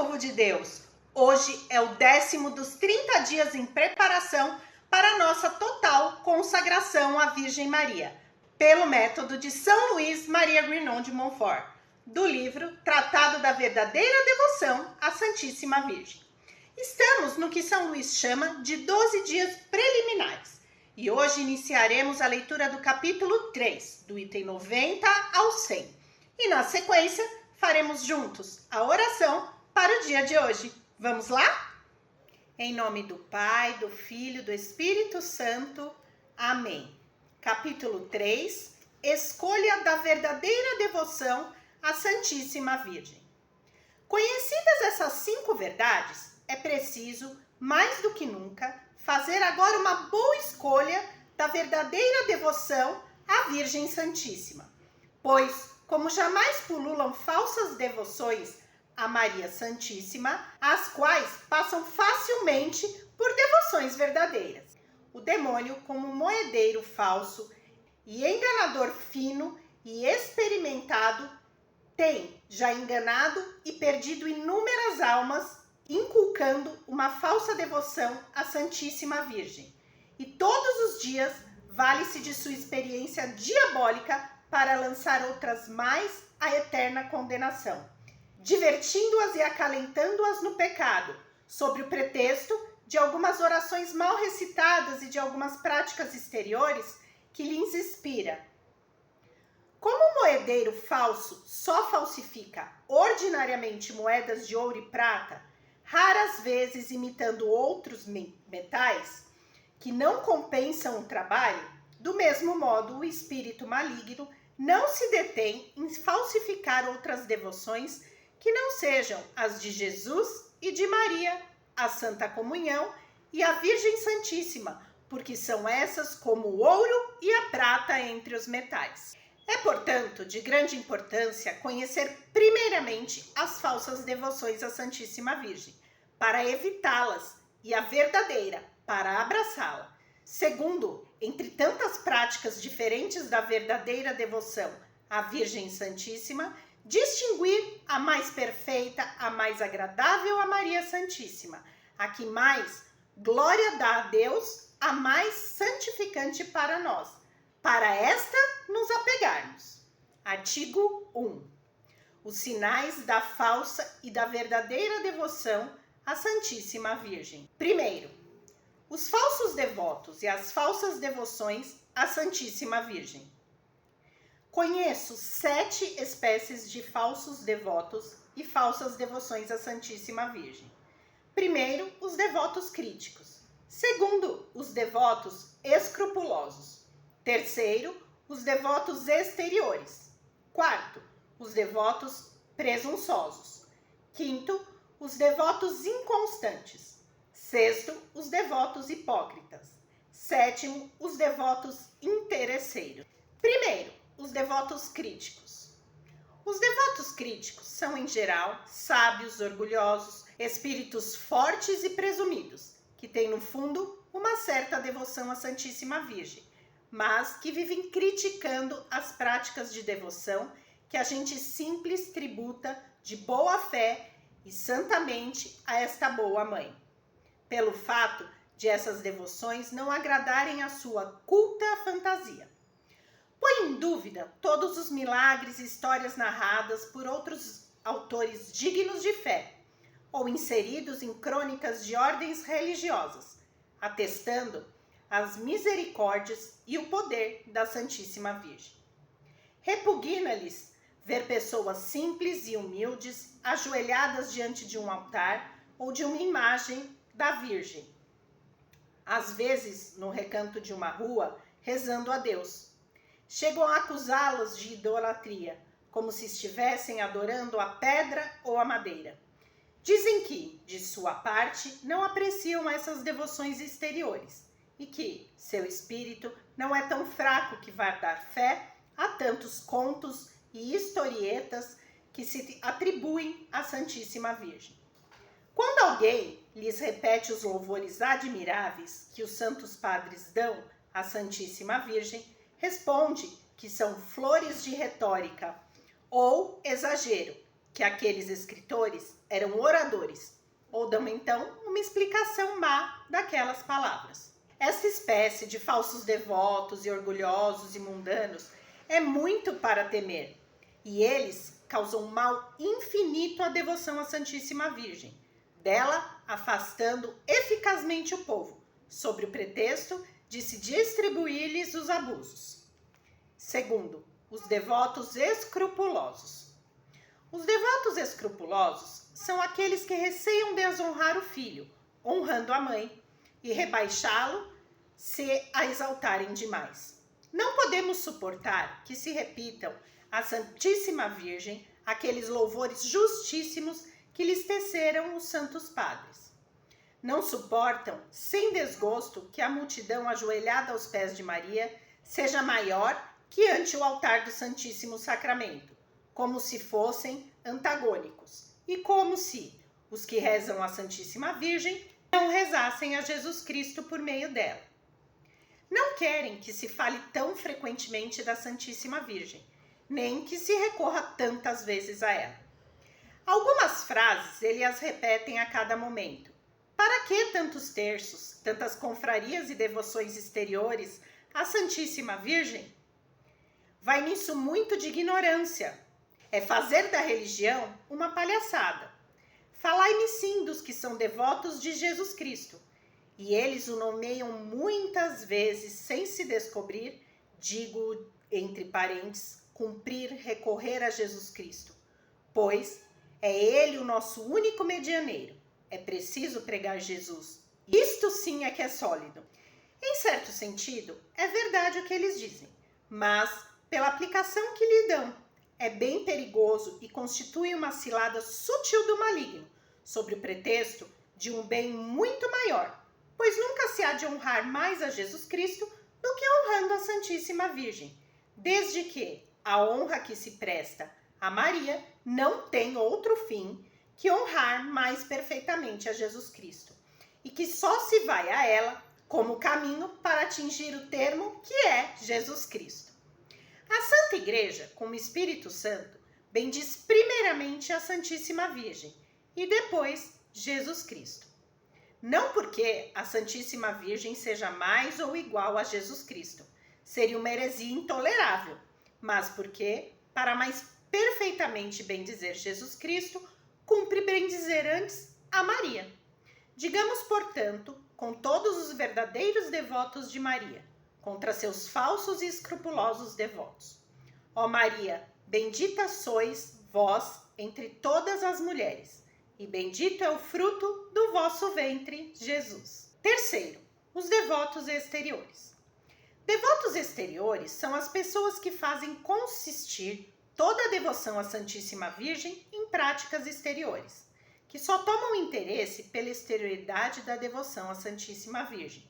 povo de Deus! Hoje é o 10º dos 30 dias em preparação para a nossa total consagração à Virgem Maria, pelo método de São Luís Maria Grignon de Montfort, do livro Tratado da Verdadeira Devoção à Santíssima Virgem. Estamos no que São Luís chama de 12 dias preliminares e hoje iniciaremos a leitura do capítulo 3, do item 90 ao 100. E na sequência, faremos juntos a oração para o dia de hoje. Vamos lá? Em nome do Pai, do Filho, do Espírito Santo. Amém. Capítulo 3. Escolha da verdadeira devoção à Santíssima Virgem. Conhecidas essas 5 verdades, é preciso, mais do que nunca, fazer agora uma boa escolha da verdadeira devoção à Virgem Santíssima. Pois, como jamais pululam falsas devoções a Maria Santíssima, as quais passam facilmente por devoções verdadeiras. O demônio, como um moedeiro falso e enganador fino e experimentado, tem já enganado e perdido inúmeras almas, inculcando uma falsa devoção à Santíssima Virgem. E todos os dias vale-se de sua experiência diabólica para lançar outras mais à eterna condenação, divertindo-as e acalentando-as no pecado, sob o pretexto de algumas orações mal recitadas e de algumas práticas exteriores que lhes inspira. Como o moedeiro falso só falsifica ordinariamente moedas de ouro e prata, raras vezes imitando outros metais que não compensam o trabalho, do mesmo modo o espírito maligno não se detém em falsificar outras devoções que não sejam as de Jesus e de Maria, a Santa Comunhão e a Virgem Santíssima, porque são essas como o ouro e a prata entre os metais. É, portanto, de grande importância conhecer primeiramente as falsas devoções à Santíssima Virgem, para evitá-las, e a verdadeira, para abraçá-la. Segundo, entre tantas práticas diferentes da verdadeira devoção à Virgem Santíssima, distinguir a mais perfeita, a mais agradável a Maria Santíssima, a que mais glória dá a Deus, a mais santificante para nós, para esta nos apegarmos. Artigo 1. Os sinais da falsa e da verdadeira devoção à Santíssima Virgem. Primeiro, os falsos devotos e as falsas devoções à Santíssima Virgem. Conheço 7 espécies de falsos devotos e falsas devoções à Santíssima Virgem. Primeiro, os devotos críticos. Segundo, os devotos escrupulosos. Terceiro, os devotos exteriores. Quarto, os devotos presunçosos. Quinto, os devotos inconstantes. Sexto, os devotos hipócritas. Sétimo, os devotos interesseiros. Primeiro, os devotos críticos. Os devotos críticos são, em geral, sábios, orgulhosos, espíritos fortes e presumidos, que têm, no fundo, uma certa devoção à Santíssima Virgem, mas que vivem criticando as práticas de devoção que a gente simples tributa de boa fé e santamente a esta boa mãe, pelo fato de essas devoções não agradarem à sua culta fantasia. Põe em dúvida todos os milagres e histórias narradas por outros autores dignos de fé, ou inseridos em crônicas de ordens religiosas, atestando as misericórdias e o poder da Santíssima Virgem. Repugna-lhes ver pessoas simples e humildes ajoelhadas diante de um altar ou de uma imagem da Virgem, às vezes no recanto de uma rua, rezando a Deus. Chegam a acusá-los de idolatria, como se estivessem adorando a pedra ou a madeira. Dizem que, de sua parte, não apreciam essas devoções exteriores e que seu espírito não é tão fraco que vá dar fé a tantos contos e historietas que se atribuem à Santíssima Virgem. Quando alguém lhes repete os louvores admiráveis que os santos padres dão à Santíssima Virgem, responde que são flores de retórica ou exagero que aqueles escritores eram oradores, ou dão então uma explicação má daquelas palavras. Essa espécie de falsos devotos e orgulhosos e mundanos é muito para temer, e eles causam mal infinito à devoção à Santíssima Virgem, dela afastando eficazmente o povo, sob o pretexto de se distribuir-lhes os abusos. Segundo, os devotos escrupulosos. Os devotos escrupulosos são aqueles que receiam desonrar o filho, honrando a mãe, e rebaixá-lo se a exaltarem demais. Não podemos suportar que se repitam à Santíssima Virgem aqueles louvores justíssimos que lhes teceram os santos padres. Não suportam, sem desgosto, que a multidão ajoelhada aos pés de Maria seja maior que ante o altar do Santíssimo Sacramento, como se fossem antagônicos, e como se os que rezam à Santíssima Virgem não rezassem a Jesus Cristo por meio dela. Não querem que se fale tão frequentemente da Santíssima Virgem, nem que se recorra tantas vezes a ela. Algumas frases eles as repetem a cada momento. Para que tantos terços, tantas confrarias e devoções exteriores à Santíssima Virgem? Vai nisso muito de ignorância. É fazer da religião uma palhaçada. Falai-me sim dos que são devotos de Jesus Cristo, e eles o nomeiam muitas vezes sem se descobrir, digo entre parênteses, cumprir, recorrer a Jesus Cristo, pois é ele o nosso único medianeiro. É preciso pregar Jesus. Isto sim é que é sólido. Em certo sentido, é verdade o que eles dizem, mas pela aplicação que lhe dão, é bem perigoso e constitui uma cilada sutil do maligno, sob o pretexto de um bem muito maior, pois nunca se há de honrar mais a Jesus Cristo do que honrando a Santíssima Virgem, desde que a honra que se presta a Maria não tem outro fim que honrar mais perfeitamente a Jesus Cristo, e que só se vai a ela como caminho para atingir o termo que é Jesus Cristo. A Santa Igreja, como Espírito Santo, bendiz primeiramente a Santíssima Virgem e depois Jesus Cristo. Não porque a Santíssima Virgem seja mais ou igual a Jesus Cristo, seria uma heresia intolerável, mas porque, para mais perfeitamente bendizer Jesus Cristo, cumpre bendizer antes a Maria. Digamos, portanto, com todos os verdadeiros devotos de Maria, contra seus falsos e escrupulosos devotos: ó Maria, bendita sois vós entre todas as mulheres, e bendito é o fruto do vosso ventre, Jesus. Terceiro, os devotos exteriores. Devotos exteriores são as pessoas que fazem consistir toda a devoção à Santíssima Virgem em práticas exteriores, que só tomam interesse pela exterioridade da devoção à Santíssima Virgem,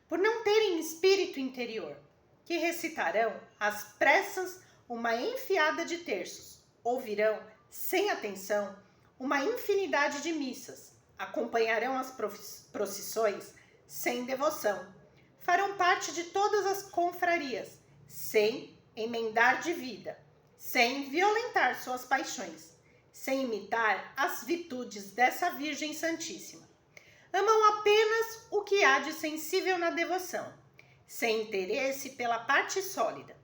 por não terem espírito interior, que recitarão às pressas uma enfiada de terços, ouvirão, sem atenção, uma infinidade de missas, acompanharão as procissões sem devoção, farão parte de todas as confrarias, sem emendar de vida, sem violentar suas paixões, sem imitar as virtudes dessa Virgem Santíssima. Amam apenas o que há de sensível na devoção, sem interesse pela parte sólida.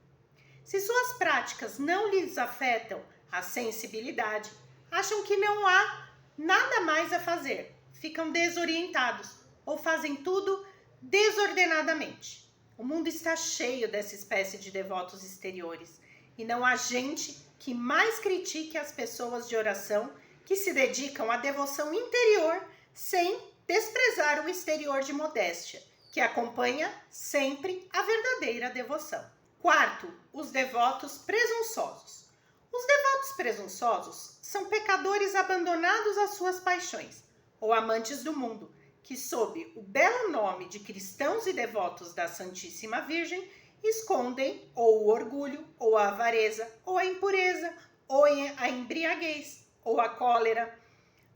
Se suas práticas não lhes afetam a sensibilidade, acham que não há nada mais a fazer, ficam desorientados ou fazem tudo desordenadamente. O mundo está cheio dessa espécie de devotos exteriores e não há gente que mais critique as pessoas de oração que se dedicam à devoção interior sem desprezar o exterior de modéstia, que acompanha sempre a verdadeira devoção. Quarto, os devotos presunçosos. Os devotos presunçosos são pecadores abandonados às suas paixões, ou amantes do mundo, que sob o belo nome de cristãos e devotos da Santíssima Virgem, escondem ou o orgulho, ou a avareza, ou a impureza, ou a embriaguez, ou a cólera,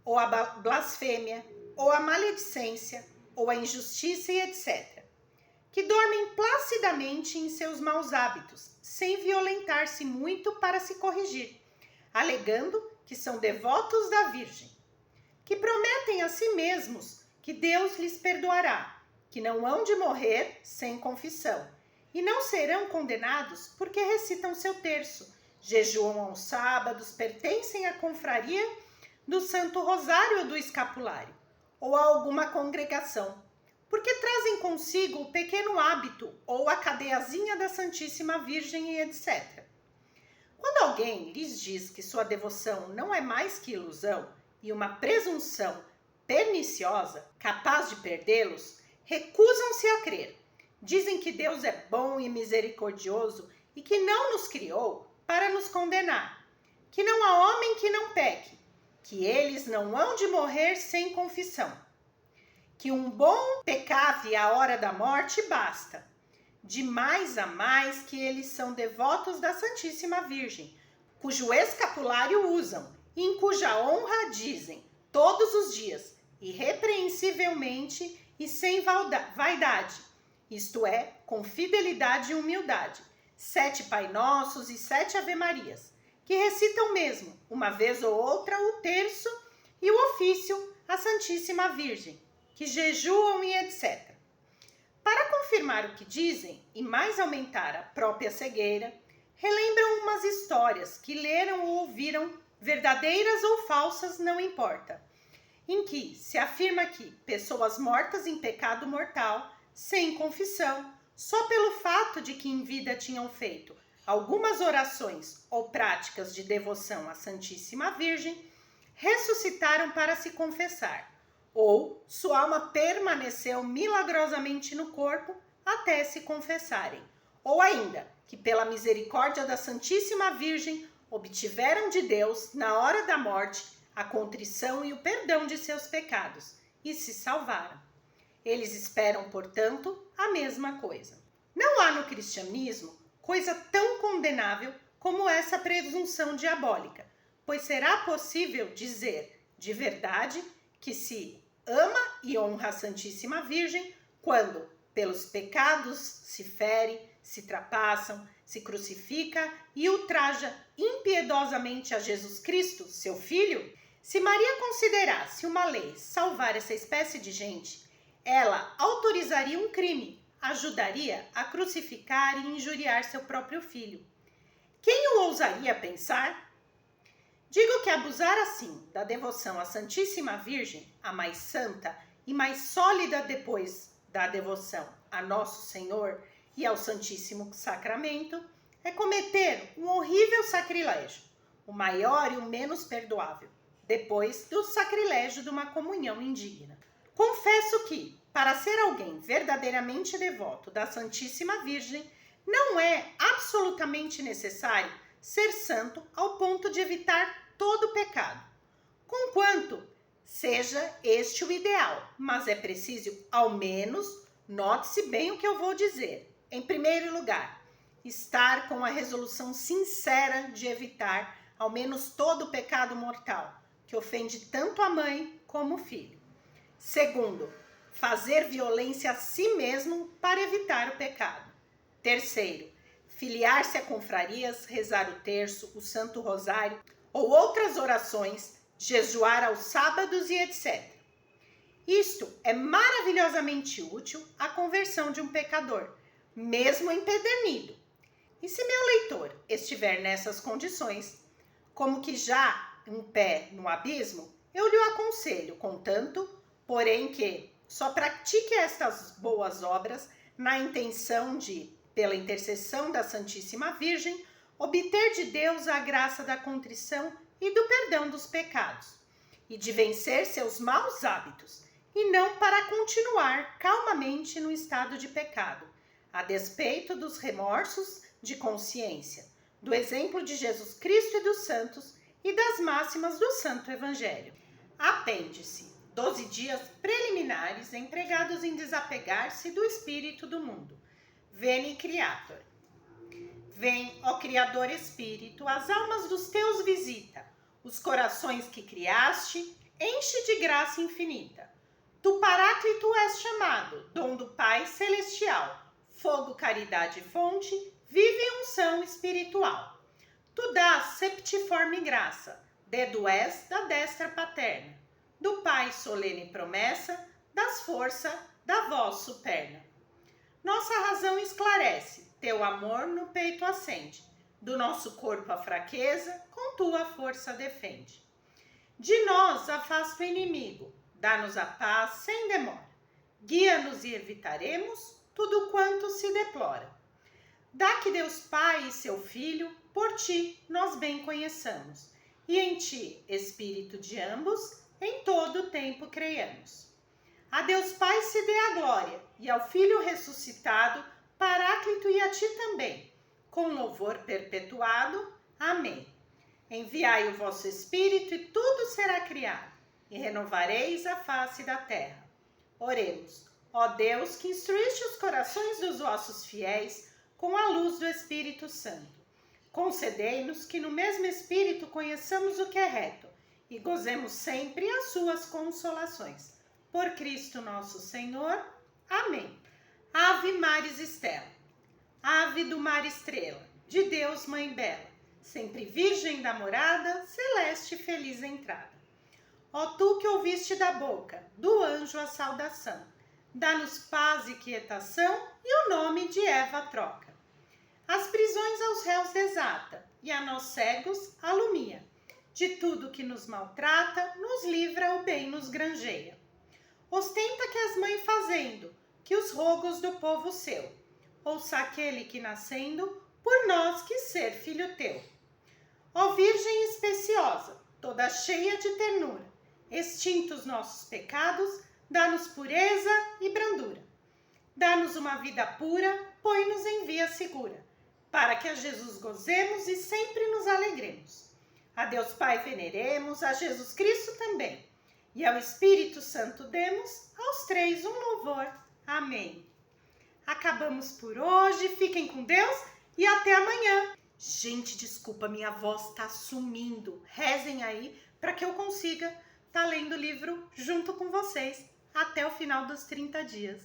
ou a blasfêmia, ou a maledicência, ou a injustiça e etc., que dormem placidamente em seus maus hábitos, sem violentar-se muito para se corrigir, alegando que são devotos da Virgem, que prometem a si mesmos que Deus lhes perdoará, que não hão de morrer sem confissão, e não serão condenados porque recitam seu terço, jejuam aos sábados, pertencem à confraria do Santo Rosário ou do Escapulário, ou a alguma congregação, porque trazem consigo o pequeno hábito ou a cadeiazinha da Santíssima Virgem e etc. Quando alguém lhes diz que sua devoção não é mais que ilusão e uma presunção perniciosa, capaz de perdê-los, recusam-se a crer. Dizem que Deus é bom e misericordioso e que não nos criou para nos condenar, que não há homem que não peque, que eles não hão de morrer sem confissão, que um bom pecave à hora da morte basta, de mais a mais que eles são devotos da Santíssima Virgem, cujo escapulário usam e em cuja honra dizem todos os dias, irrepreensivelmente e sem vaidade, isto é, com fidelidade e humildade, 7 Pai Nossos e 7 Ave Marias, que recitam mesmo, uma vez ou outra, o terço e o ofício à Santíssima Virgem, que jejuam e etc. Para confirmar o que dizem e mais aumentar a própria cegueira, relembram umas histórias que leram ou ouviram, verdadeiras ou falsas, não importa, em que se afirma que pessoas mortas em pecado mortal, sem confissão, só pelo fato de que em vida tinham feito algumas orações ou práticas de devoção à Santíssima Virgem, ressuscitaram para se confessar, ou sua alma permaneceu milagrosamente no corpo até se confessarem, ou ainda que pela misericórdia da Santíssima Virgem obtiveram de Deus, na hora da morte, a contrição e o perdão de seus pecados e se salvaram. Eles esperam, portanto, a mesma coisa. Não há no cristianismo coisa tão condenável como essa presunção diabólica, pois será possível dizer de verdade que se ama e honra a Santíssima Virgem quando, pelos pecados, se fere, se trapassam, se crucifica e ultraja impiedosamente a Jesus Cristo, seu Filho? Se Maria considerasse uma lei salvar essa espécie de gente, ela autorizaria um crime, ajudaria a crucificar e injuriar seu próprio filho. Quem o ousaria pensar? Digo que abusar assim da devoção à Santíssima Virgem, a mais santa e mais sólida depois da devoção a Nosso Senhor e ao Santíssimo Sacramento, é cometer um horrível sacrilégio, o maior e o menos perdoável, depois do sacrilégio de uma comunhão indigna. Confesso que, para ser alguém verdadeiramente devoto da Santíssima Virgem, não é absolutamente necessário ser santo ao ponto de evitar todo pecado, conquanto seja este o ideal, mas é preciso, ao menos, note-se bem o que eu vou dizer. Em primeiro lugar, estar com a resolução sincera de evitar ao menos todo o pecado mortal, que ofende tanto a mãe como o filho. Segundo, fazer violência a si mesmo para evitar o pecado. Terceiro, filiar-se a confrarias, rezar o terço, o Santo Rosário ou outras orações, jejuar aos sábados e etc. Isto é maravilhosamente útil à conversão de um pecador, mesmo empedernido. E se meu leitor estiver nessas condições, como que já um pé no abismo, eu lhe aconselho, contanto, porém, que só pratique estas boas obras na intenção de, pela intercessão da Santíssima Virgem, obter de Deus a graça da contrição e do perdão dos pecados, e de vencer seus maus hábitos, e não para continuar calmamente no estado de pecado, a despeito dos remorsos de consciência, do exemplo de Jesus Cristo e dos santos e das máximas do Santo Evangelho. Apêndice: 12 dias preliminares empregados em desapegar-se do espírito do mundo. Veni Creator. Vem, ó Criador Espírito, as almas dos teus visita, os corações que criaste, enche de graça infinita. Tu Paráclito és chamado, dom do Pai Celestial, fogo, caridade e fonte, vive unção espiritual. Tu dás septiforme graça, Dedo és da destra paterna, do Pai solene promessa, das forças da voz superna. Nossa razão esclarece, teu amor no peito acende, do nosso corpo a fraqueza, com tua força defende. De nós afasta o inimigo, dá-nos a paz sem demora. Guia-nos e evitaremos tudo quanto se deplora. Dá que Deus Pai e seu Filho, por ti nós bem conheçamos, e em ti, Espírito de ambos, em todo o tempo creiamos. A Deus Pai se dê a glória, e ao Filho ressuscitado, Paráclito e a ti também, com louvor perpetuado. Amém. Enviai o vosso Espírito e tudo será criado, e renovareis a face da terra. Oremos. Ó Deus, que instruíste os corações dos vossos fiéis com a luz do Espírito Santo, concedei-nos que no mesmo Espírito conheçamos o que é reto e gozemos sempre as suas consolações. Por Cristo nosso Senhor. Amém. Ave Maris Stella, ave do mar estrela, de Deus Mãe bela, sempre virgem da morada, celeste feliz entrada. Ó tu que ouviste da boca do anjo a saudação, dá-nos paz e quietação e o nome de Eva troca. As prisões aos réus desata e a nós cegos alumia. De tudo que nos maltrata, nos livra, o bem nos granjeia. Ostenta que és mãe fazendo, que os rogos do povo seu. Ouça aquele que nascendo, por nós quis ser filho teu. Ó Virgem especiosa, toda cheia de ternura, extintos nossos pecados, dá-nos pureza e brandura. Dá-nos uma vida pura, põe-nos em via segura, para que a Jesus gozemos e sempre nos alegremos. A Deus Pai veneremos, a Jesus Cristo também, e ao Espírito Santo demos, aos três um louvor. Amém. Acabamos por hoje, fiquem com Deus e até amanhã. Gente, desculpa, minha voz tá sumindo. Rezem aí para que eu consiga estar lendo o livro junto com vocês até o final dos 30 dias.